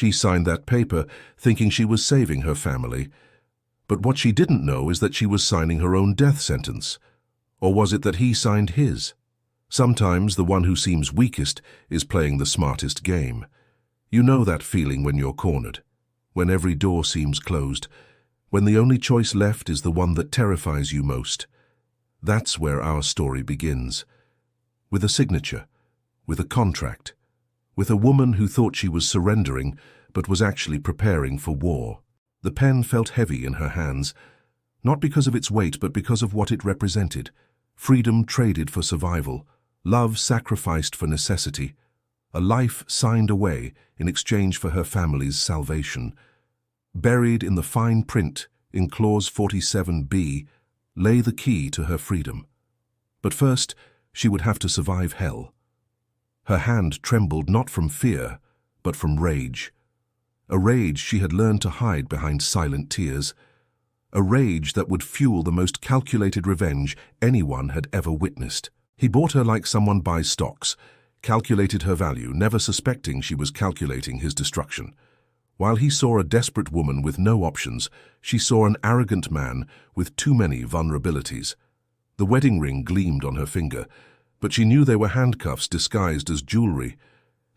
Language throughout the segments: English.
She signed that paper thinking she was saving her family. But what she didn't know is that she was signing her own death sentence. Or was it that he signed his? Sometimes the one who seems weakest is playing the smartest game. You know that feeling when you're cornered, when every door seems closed, when the only choice left is the one that terrifies you most. That's where our story begins. With a signature, with a contract, with a woman who thought she was surrendering but was actually preparing for war. The pen felt heavy in her hands, not because of its weight but because of what it represented. Freedom traded for survival, love sacrificed for necessity, a life signed away in exchange for her family's salvation. Buried in the fine print in Clause 47B lay the key to her freedom. But first, she would have to survive hell. Her hand trembled not from fear, but from rage. A rage she had learned to hide behind silent tears. A rage that would fuel the most calculated revenge anyone had ever witnessed. He bought her like someone buys stocks, calculated her value, never suspecting she was calculating his destruction. While he saw a desperate woman with no options, she saw an arrogant man with too many vulnerabilities. The wedding ring gleamed on her finger, but she knew they were handcuffs disguised as jewelry.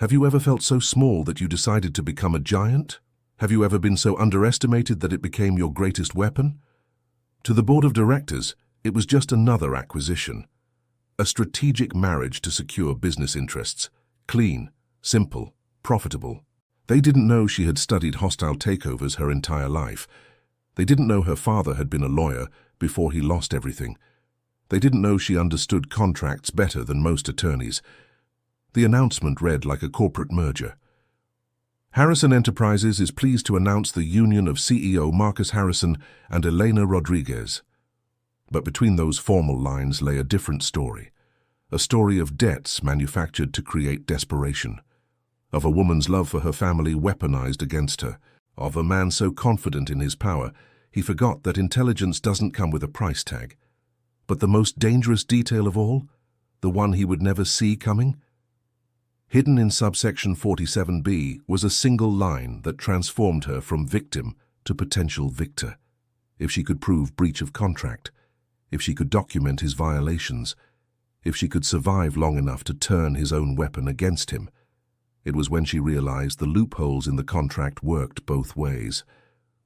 Have you ever felt so small that you decided to become a giant? Have you ever been so underestimated that it became your greatest weapon? To the board of directors, it was just another acquisition. A strategic marriage to secure business interests. Clean, simple, profitable. They didn't know she had studied hostile takeovers her entire life. They didn't know her father had been a lawyer before he lost everything. They didn't know she understood contracts better than most attorneys. The announcement read like a corporate merger. Harrison Enterprises is pleased to announce the union of CEO Marcus Harrison and Elena Rodriguez. But between those formal lines lay a different story. A story of debts manufactured to create desperation. Of a woman's love for her family weaponized against her. Of a man so confident in his power, he forgot that intelligence doesn't come with a price tag. But the most dangerous detail of all, the one he would never see coming? Hidden in subsection 47B was a single line that transformed her from victim to potential victor. If she could prove breach of contract, if she could document his violations, if she could survive long enough to turn his own weapon against him. It was when she realized the loopholes in the contract worked both ways.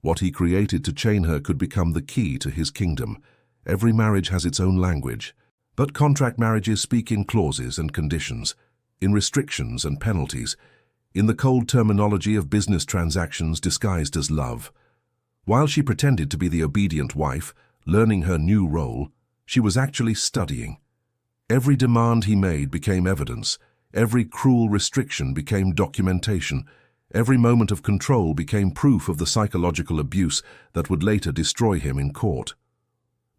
What he created to chain her could become the key to his kingdom. Every marriage has its own language, but contract marriages speak in clauses and conditions, in restrictions and penalties, in the cold terminology of business transactions disguised as love. While she pretended to be the obedient wife, learning her new role, she was actually studying. Every demand he made became evidence. Every cruel restriction became documentation. Every moment of control became proof of the psychological abuse that would later destroy him in court.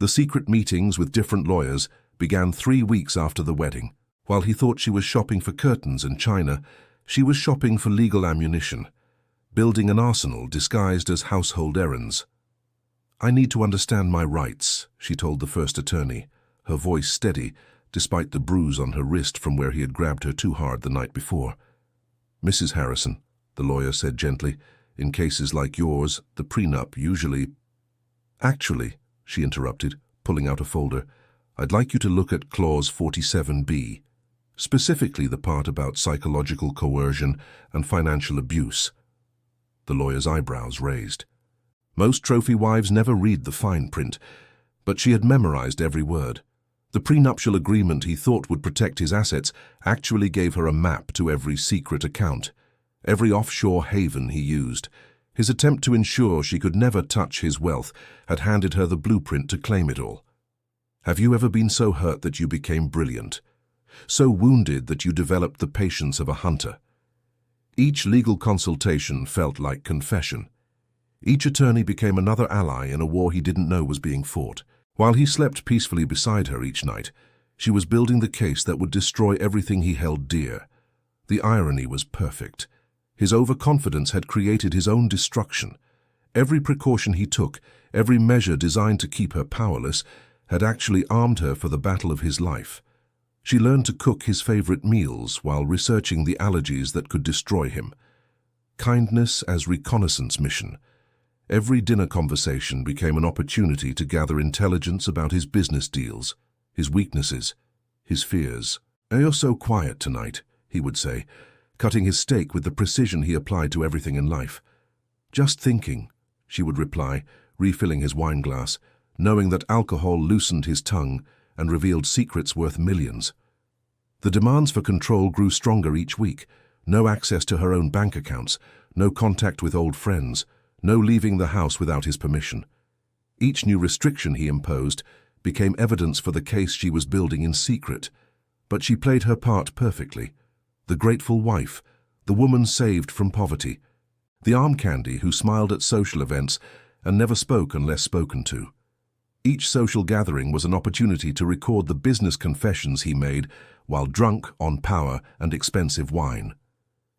The secret meetings with different lawyers began 3 weeks after the wedding. While he thought she was shopping for curtains and china, she was shopping for legal ammunition, building an arsenal disguised as household errands. "I need to understand my rights," she told the first attorney, her voice steady, despite the bruise on her wrist from where he had grabbed her too hard the night before. "Mrs. Harrison," the lawyer said gently, "in cases like yours, the prenup usually—" "Actually," she interrupted, pulling out a folder, "I'd like you to look at Clause 47B, specifically the part about psychological coercion and financial abuse." The lawyer's eyebrows raised. Most trophy wives never read the fine print, but she had memorized every word. The prenuptial agreement he thought would protect his assets actually gave her a map to every secret account, every offshore haven he used. His attempt to ensure she could never touch his wealth had handed her the blueprint to claim it all. Have you ever been so hurt that you became brilliant? So wounded that you developed the patience of a hunter? Each legal consultation felt like confession. Each attorney became another ally in a war he didn't know was being fought. While he slept peacefully beside her each night, she was building the case that would destroy everything he held dear. The irony was perfect. His overconfidence had created his own destruction. Every precaution he took, every measure designed to keep her powerless, had actually armed her for the battle of his life. She learned to cook his favorite meals while researching the allergies that could destroy him. kindness as reconnaissance mission. Every dinner conversation became an opportunity to gather intelligence about his business deals, his weaknesses, his fears. "You're so quiet tonight," he would say, cutting his steak with the precision he applied to everything in life. "Just thinking," she would reply, refilling his wine glass, knowing that alcohol loosened his tongue and revealed secrets worth millions. The demands for control grew stronger each week. No access to her own bank accounts, no contact with old friends, no leaving the house without his permission. Each new restriction he imposed became evidence for the case she was building in secret. But she played her part perfectly. The grateful wife, the woman saved from poverty, the arm candy who smiled at social events and never spoke unless spoken to. Each social gathering was an opportunity to record the business confessions he made while drunk on power and expensive wine.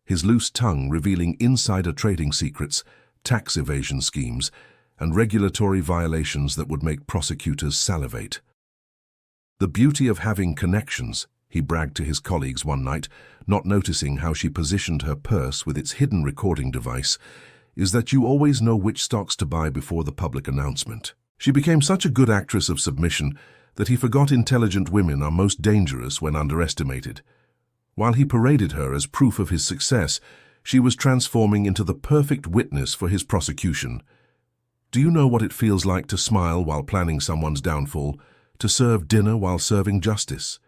His loose tongue revealing insider trading secrets, tax evasion schemes, and regulatory violations that would make prosecutors salivate. "The beauty of having connections," he bragged to his colleagues one night, not noticing how she positioned her purse with its hidden recording device, "is that you always know which stocks to buy before the public announcement." She became such a good actress of submission that he forgot intelligent women are most dangerous when underestimated. While he paraded her as proof of his success, she was transforming into the perfect witness for his prosecution. Do you know what it feels like to smile while planning someone's downfall, to serve dinner while serving justice?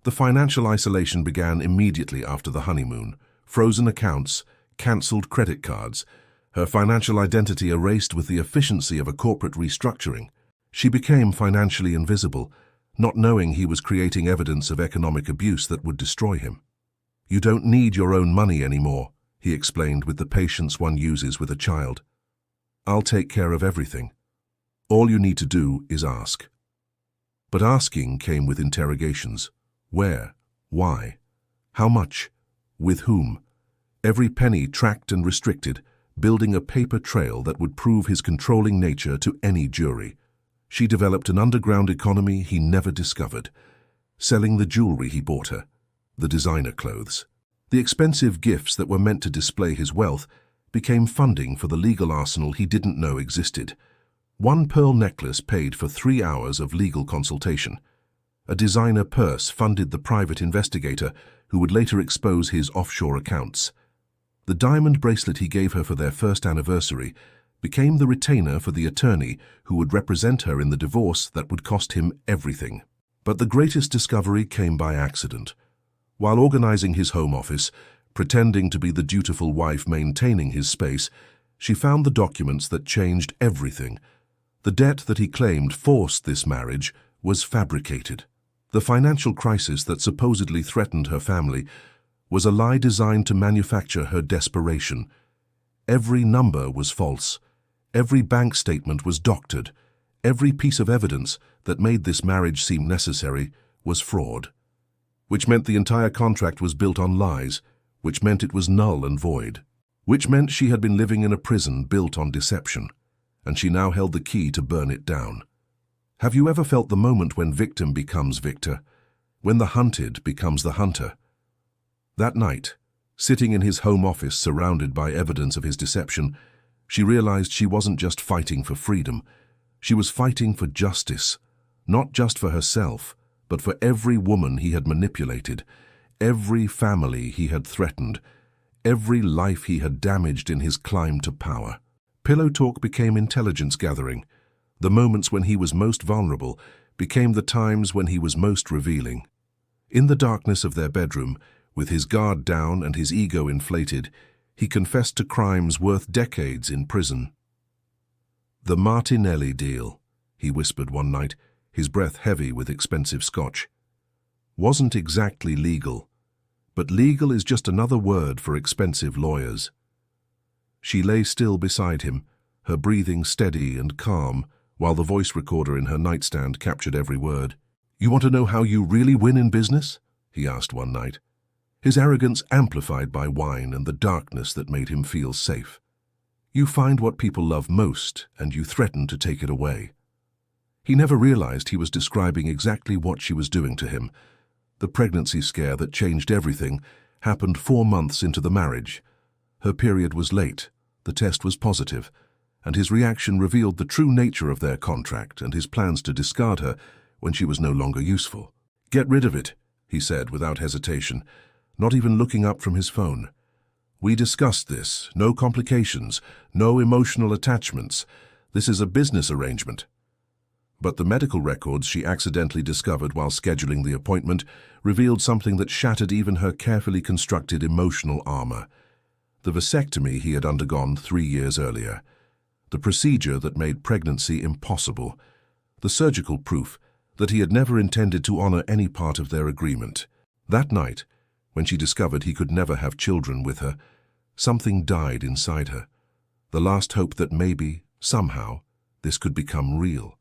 The financial isolation began immediately after the honeymoon. Frozen accounts, cancelled credit cards, her financial identity erased with the efficiency of a corporate restructuring. She became financially invisible, not knowing he was creating evidence of economic abuse that would destroy him. "You don't need your own money anymore," he explained with the patience one uses with a child. "I'll take care of everything. All you need to do is ask." But asking came with interrogations. Where? Why? How much? With whom? Every penny tracked and restricted, building a paper trail that would prove his controlling nature to any jury. She developed an underground economy he never discovered, selling the jewelry he bought her, the designer clothes. The expensive gifts that were meant to display his wealth became funding for the legal arsenal he didn't know existed. One pearl necklace paid for 3 hours of legal consultation. A designer purse funded the private investigator who would later expose his offshore accounts. The diamond bracelet he gave her for their first anniversary became the retainer for the attorney who would represent her in the divorce that would cost him everything. But the greatest discovery came by accident. While organizing his home office, pretending to be the dutiful wife maintaining his space, she found the documents that changed everything. The debt that he claimed forced this marriage was fabricated. The financial crisis that supposedly threatened her family was a lie designed to manufacture her desperation. Every number was false. Every bank statement was doctored. Every piece of evidence that made this marriage seem necessary was fraud. Which meant the entire contract was built on lies, which meant it was null and void. Which meant she had been living in a prison built on deception, and she now held the key to burn it down. Have you ever felt the moment when victim becomes victor, when the hunted becomes the hunter? That night, sitting in his home office surrounded by evidence of his deception, she realized she wasn't just fighting for freedom. She was fighting for justice, not just for herself, but for every woman he had manipulated, every family he had threatened, every life he had damaged in his climb to power. Pillow talk became intelligence gathering. The moments when he was most vulnerable became the times when he was most revealing. In the darkness of their bedroom, with his guard down and his ego inflated, he confessed to crimes worth decades in prison. "The Martinelli deal," he whispered one night, his breath heavy with expensive scotch, "wasn't exactly legal, but legal is just another word for expensive lawyers." She lay still beside him, her breathing steady and calm, while the voice recorder in her nightstand captured every word. "You want to know how you really win in business?" he asked one night, his arrogance amplified by wine and the darkness that made him feel safe. "You find what people love most, and you threaten to take it away." He never realized he was describing exactly what she was doing to him. The pregnancy scare that changed everything happened 4 months into the marriage. Her period was late, the test was positive, and his reaction revealed the true nature of their contract and his plans to discard her when she was no longer useful. "Get rid of it," he said without hesitation, not even looking up from his phone. "We discussed this. No complications, no emotional attachments. This is a business arrangement." But the medical records she accidentally discovered while scheduling the appointment revealed something that shattered even her carefully constructed emotional armor. The vasectomy he had undergone 3 years earlier. The procedure that made pregnancy impossible. The surgical proof that he had never intended to honor any part of their agreement. That night, when she discovered he could never have children with her, something died inside her. The last hope that maybe, somehow, this could become real.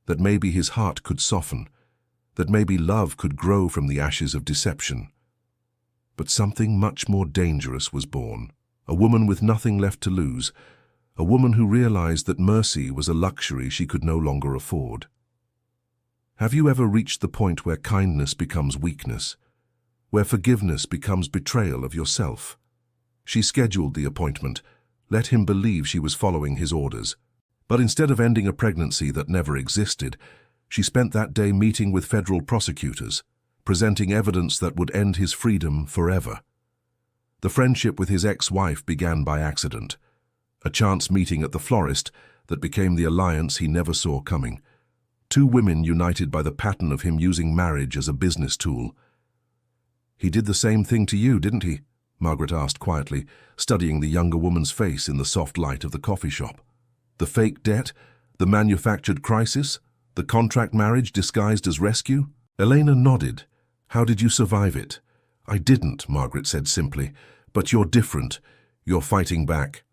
That maybe his heart could soften. That maybe love could grow from the ashes of deception. But something much more dangerous was born. A woman with nothing left to lose. A woman who realized that mercy was a luxury she could no longer afford. Have you ever reached the point where kindness becomes weakness? Where forgiveness becomes betrayal of yourself? She scheduled the appointment, let him believe she was following his orders. But instead of ending a pregnancy that never existed, she spent that day meeting with federal prosecutors, presenting evidence that would end his freedom forever. The friendship with his ex-wife began by accident, a chance meeting at the florist that became the alliance he never saw coming. 2 women united by the pattern of him using marriage as a business tool. "He did the same thing to you, didn't he?" Margaret asked quietly, studying the younger woman's face in the soft light of the coffee shop. "The fake debt, the manufactured crisis, the contract marriage disguised as rescue?" Elena nodded. "How did you survive it?" "I didn't," Margaret said simply. "But you're different. You're fighting back."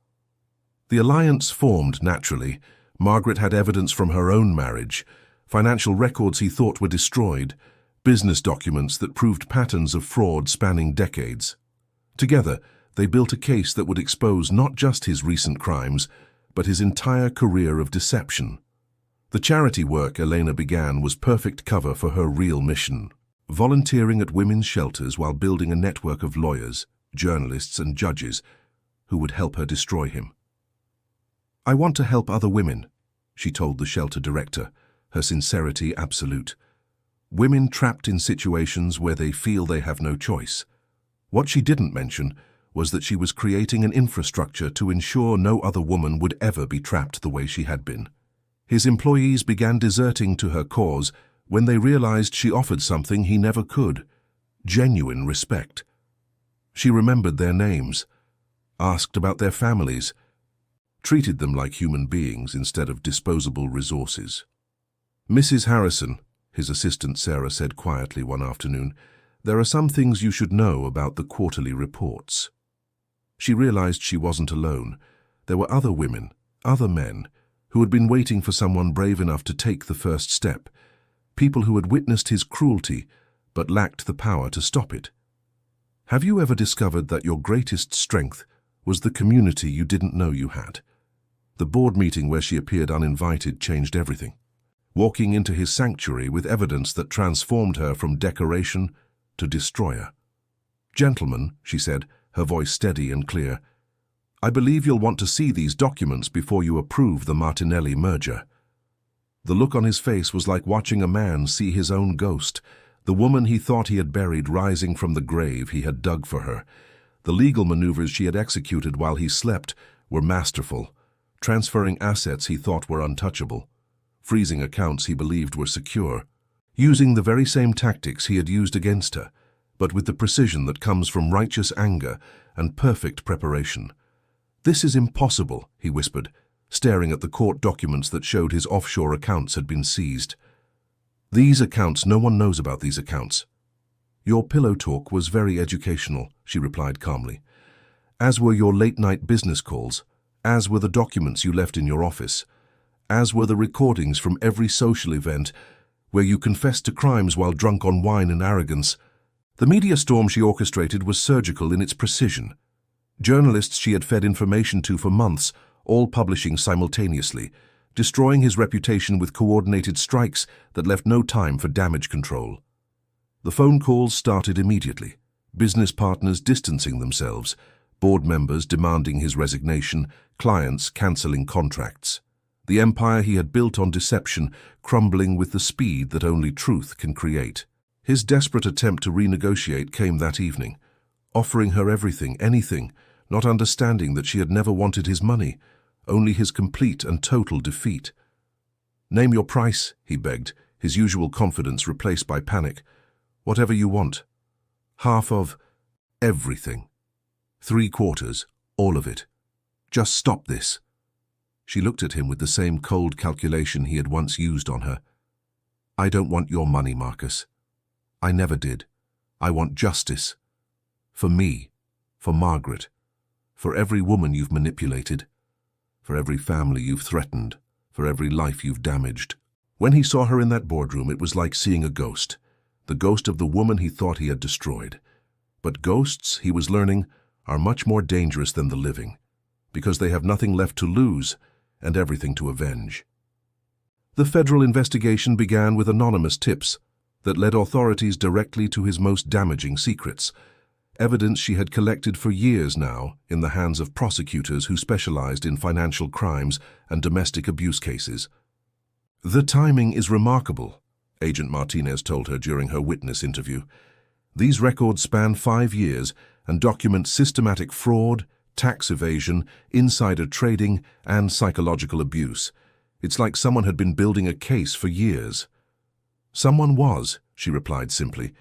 The alliance formed naturally. Margaret had evidence from her own marriage, financial records he thought were destroyed, business documents that proved patterns of fraud spanning decades. Together, they built a case that would expose not just his recent crimes, but his entire career of deception. The charity work Elena began was perfect cover for her real mission, volunteering at women's shelters while building a network of lawyers, journalists and judges who would help her destroy him. "I want to help other women," she told the shelter director, her sincerity absolute. "Women trapped in situations where they feel they have no choice." What she didn't mention was that she was creating an infrastructure to ensure no other woman would ever be trapped the way she had been. His employees began deserting to her cause when they realized she offered something he never could: genuine respect. She remembered their names, asked about their families, treated them like human beings instead of disposable resources. "Mrs. Harrison," his assistant Sarah said quietly one afternoon, "there are some things you should know about the quarterly reports." She realized she wasn't alone. There were other women, other men, who had been waiting for someone brave enough to take the first step, people who had witnessed his cruelty but lacked the power to stop it. Have you ever discovered that your greatest strength was the community you didn't know you had? The board meeting where she appeared uninvited changed everything. Walking into his sanctuary with evidence that transformed her from decoration to destroyer. "Gentlemen," she said, her voice steady and clear, "I believe you'll want to see these documents before you approve the Martinelli merger." The look on his face was like watching a man see his own ghost, the woman he thought he had buried rising from the grave he had dug for her. The legal maneuvers she had executed while he slept were masterful, transferring assets he thought were untouchable, freezing accounts he believed were secure, using the very same tactics he had used against her, but with the precision that comes from righteous anger and perfect preparation. "This is impossible," he whispered, staring at the court documents that showed his offshore accounts had been seized. "These accounts, no one knows about these accounts." "Your pillow talk was very educational," she replied calmly. "As were your late-night business calls, as were the documents you left in your office, as were the recordings from every social event where you confessed to crimes while drunk on wine and arrogance. The media storm she orchestrated was surgical in its precision. Journalists she had fed information to for months, all publishing simultaneously, destroying his reputation with coordinated strikes that left no time for damage control. The phone calls started immediately, business partners distancing themselves, board members demanding his resignation, clients cancelling contracts. The empire he had built on deception crumbling with the speed that only truth can create. His desperate attempt to renegotiate came that evening, offering her everything, anything, not understanding that she had never wanted his money, only his complete and total defeat. "Name your price," he begged, his usual confidence replaced by panic. "Whatever you want. Half of everything. 3/4, all of it. Just stop this." She looked at him with the same cold calculation he had once used on her. "I don't want your money, Marcus. I never did. I want justice. For me, for Margaret, for every woman you've manipulated, for every family you've threatened, for every life you've damaged." When he saw her in that boardroom, it was like seeing a ghost, the ghost of the woman he thought he had destroyed. But ghosts, he was learning, are much more dangerous than the living, because they have nothing left to lose and everything to avenge. The federal investigation began with anonymous tips that led authorities directly to his most damaging secrets, evidence she had collected for years now in the hands of prosecutors who specialized in financial crimes and domestic abuse cases. "The timing is remarkable," Agent Martinez told her during her witness interview. "These records span 5 years and document systematic fraud, tax evasion, insider trading, and psychological abuse. It's like someone had been building a case for years." "Someone was," she replied simply.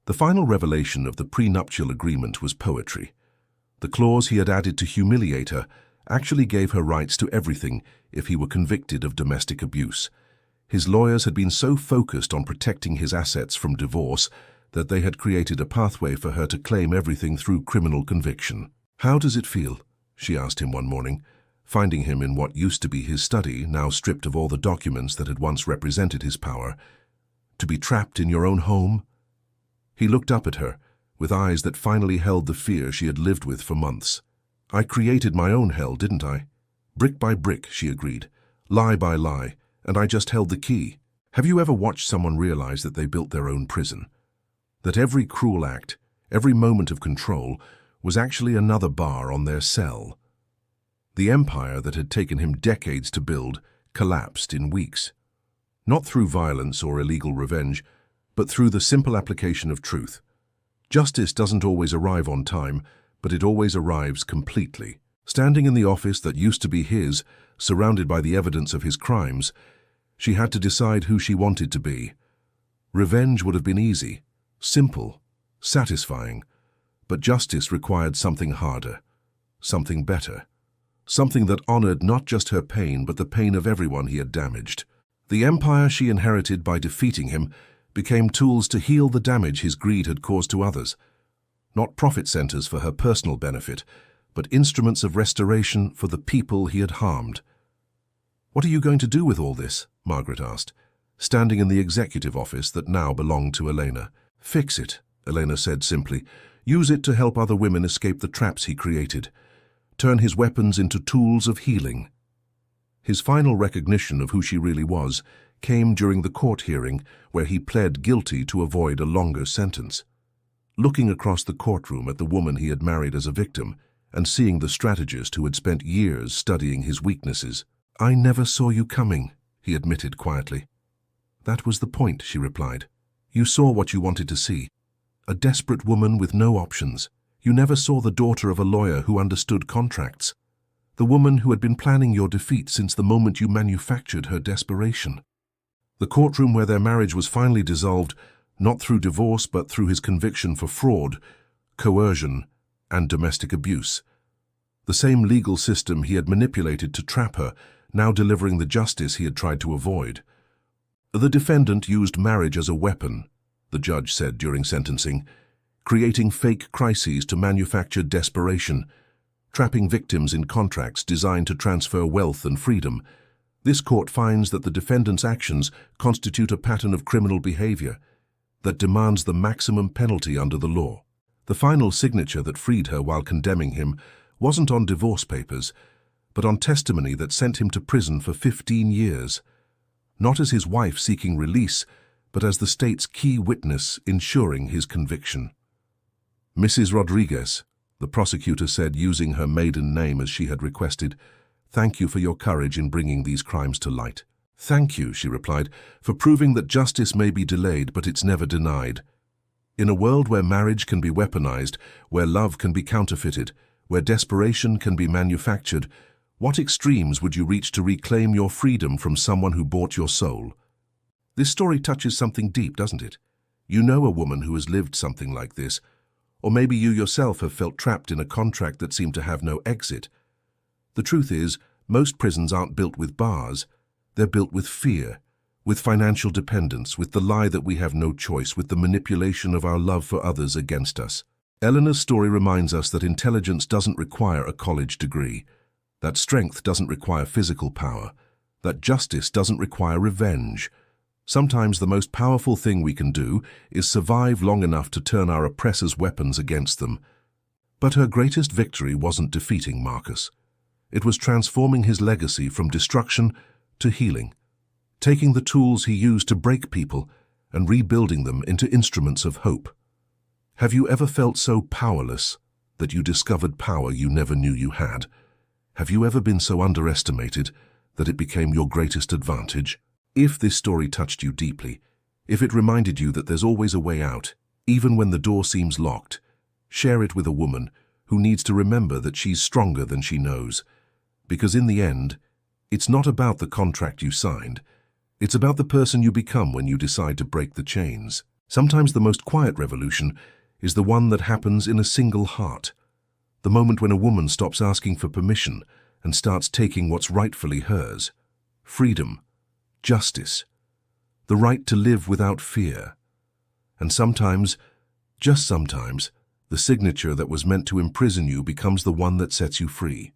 The final revelation of the prenuptial agreement was poetry. The clause he had added to humiliate her actually gave her rights to everything if he were convicted of domestic abuse. His lawyers had been so focused on protecting his assets from divorce that they had created a pathway for her to claim everything through criminal conviction. "How does it feel?" she asked him one morning, finding him in what used to be his study, now stripped of all the documents that had once represented his power. "To be trapped in your own home?" He looked up at her, with eyes that finally held the fear she had lived with for months. "I created my own hell, didn't I? Brick by brick," she agreed, "lie by lie, and I just held the key." Have you ever watched someone realize that they built their own prison? That every cruel act, every moment of control, was actually another bar on their cell? The empire that had taken him decades to build collapsed in weeks. Not through violence or illegal revenge, but through the simple application of truth. Justice doesn't always arrive on time, but it always arrives completely. Standing in the office that used to be his, surrounded by the evidence of his crimes, she had to decide who she wanted to be. Revenge would have been easy, simple, satisfying, but justice required something harder, something better, something that honored not just her pain but the pain of everyone he had damaged. The empire she inherited by defeating him became tools to heal the damage his greed had caused to others. Not profit centers for her personal benefit, but instruments of restoration for the people he had harmed. "What are you going to do with all this?" Margaret asked, standing in the executive office that now belonged to Elena. "Fix it," Elena said simply. "Use it to help other women escape the traps he created. Turn his weapons into tools of healing." His final recognition of who she really was came during the court hearing where he pled guilty to avoid a longer sentence. Looking across the courtroom at the woman he had married as a victim and seeing the strategist who had spent years studying his weaknesses. "I never saw you coming," he admitted quietly. "That was the point," she replied. "You saw what you wanted to see. A desperate woman with no options. You never saw the daughter of a lawyer who understood contracts. The woman who had been planning your defeat since the moment you manufactured her desperation." The courtroom where their marriage was finally dissolved, not through divorce but through his conviction for fraud, coercion, and domestic abuse. The same legal system he had manipulated to trap her, now delivering the justice he had tried to avoid. "The defendant used marriage as a weapon," the judge said during sentencing, "creating fake crises to manufacture desperation, trapping victims in contracts designed to transfer wealth and freedom. This court finds that the defendant's actions constitute a pattern of criminal behavior that demands the maximum penalty under the law." The final signature that freed her while condemning him wasn't on divorce papers, but on testimony that sent him to prison for 15 years, not as his wife seeking release, but as the state's key witness ensuring his conviction. "Mrs. Rodriguez," The prosecutor said, using her maiden name as she had requested. "Thank you for your courage in bringing these crimes to light." "Thank you," she replied, "for proving that justice may be delayed, but it's never denied." In a world where marriage can be weaponized, where love can be counterfeited, where desperation can be manufactured, what extremes would you reach to reclaim your freedom from someone who bought your soul? This story touches something deep, doesn't it? You know a woman who has lived something like this, or maybe you yourself have felt trapped in a contract that seemed to have no exit. The truth is, most prisons aren't built with bars. They're built with fear, with financial dependence, with the lie that we have no choice, with the manipulation of our love for others against us. Eleanor's story reminds us that intelligence doesn't require a college degree, that strength doesn't require physical power, that justice doesn't require revenge. Sometimes the most powerful thing we can do is survive long enough to turn our oppressors' weapons against them. But her greatest victory wasn't defeating Marcus. It was transforming his legacy from destruction to healing, taking the tools he used to break people and rebuilding them into instruments of hope. Have you ever felt so powerless that you discovered power you never knew you had? Have you ever been so underestimated that it became your greatest advantage? If this story touched you deeply, if it reminded you that there's always a way out, even when the door seems locked, share it with a woman who needs to remember that she's stronger than she knows. Because in the end, it's not about the contract you signed. It's about the person you become when you decide to break the chains. Sometimes the most quiet revolution is the one that happens in a single heart. The moment when a woman stops asking for permission and starts taking what's rightfully hers. Freedom, justice, the right to live without fear. And sometimes, just sometimes, the signature that was meant to imprison you becomes the one that sets you free.